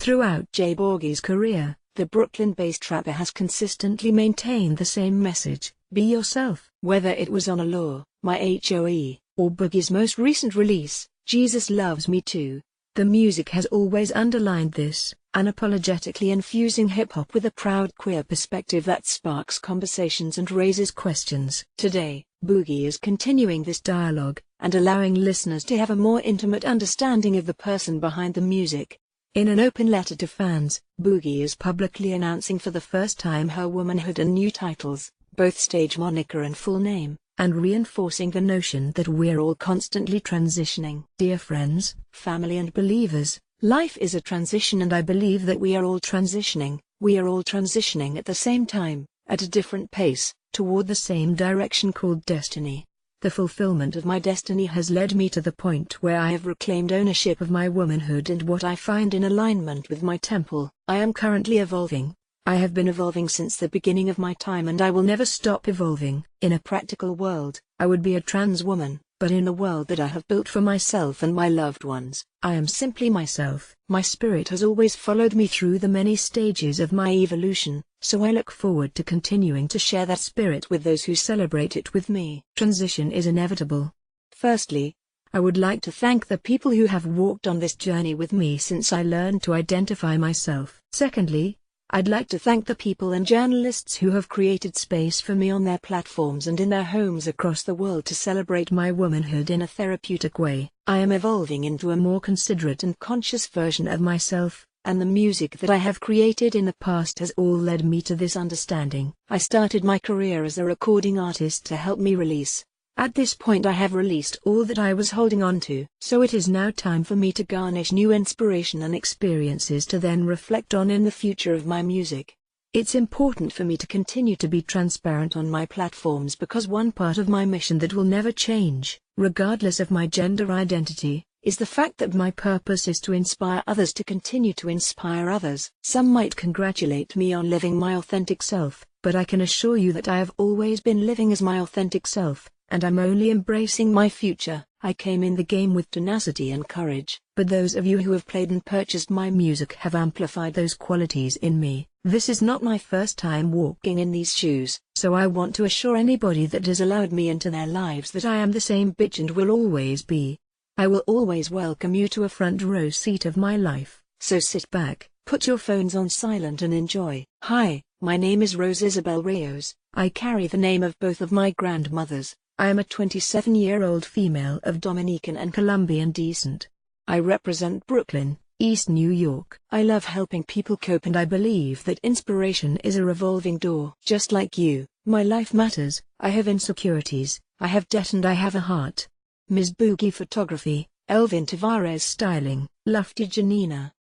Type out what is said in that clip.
Throughout Jay Boogie's career, the Brooklyn-based rapper has consistently maintained the same message: be yourself. Whether it was on Allure, My HOE, or Boogie's most recent release, Jesus Loves Me Too, the music has always underlined this, unapologetically infusing hip-hop with a proud queer perspective that sparks conversations and raises questions. Today, Boogie is continuing this dialogue, and allowing listeners to have a more intimate understanding of the person behind the music. In an open letter to fans, Boogie is publicly announcing for the first time her womanhood and new titles, both stage moniker and full name, and reinforcing the notion that we're all constantly transitioning. Dear friends, family and believers, life is a transition, and I believe that we are all transitioning. We are all transitioning at the same time, at a different pace, toward the same direction called destiny. The fulfillment of my destiny has led me to the point where I have reclaimed ownership of my womanhood and what I find in alignment with my temple. I am currently evolving. I have been evolving since the beginning of my time, and I will never stop evolving. In a practical world, I would be a trans woman, but in the world that I have built for myself and my loved ones, I am simply myself. My spirit has always followed me through the many stages of my evolution, so I look forward to continuing to share that spirit with those who celebrate it with me. Transition is inevitable. Firstly, I would like to thank the people who have walked on this journey with me since I learned to identify myself. Secondly, I'd like to thank the people and journalists who have created space for me on their platforms and in their homes across the world to celebrate my womanhood in a therapeutic way. I am evolving into a more considerate and conscious version of myself, and the music that I have created in the past has all led me to this understanding. I started my career as a recording artist to help me release. At this point I have released all that I was holding on to. So it is now time for me to garnish new inspiration and experiences to then reflect on in the future of my music. It's important for me to continue to be transparent on my platforms because one part of my mission that will never change, regardless of my gender identity, is the fact that my purpose is to inspire others to continue to inspire others. Some might congratulate me on living my authentic self, but I can assure you that I have always been living as my authentic self. And I'm only embracing my future. I came in the game with tenacity and courage, but those of you who have played and purchased my music have amplified those qualities in me. This is not my first time walking in these shoes, so I want to assure anybody that has allowed me into their lives that I am the same bitch and will always be. I will always welcome you to a front row seat of my life, so sit back, put your phones on silent and enjoy. Hi, my name is Rose Isabel Reyes. I carry the name of both of my grandmothers. I am a 27-year-old female of Dominican and Colombian descent. I represent Brooklyn, East New York. I love helping people cope, and I believe that inspiration is a revolving door. Just like you, my life matters. I have insecurities, I have debt, and I have a heart. Ms. Boogie Photography, Elvin Tavares Styling, Lufty Janina.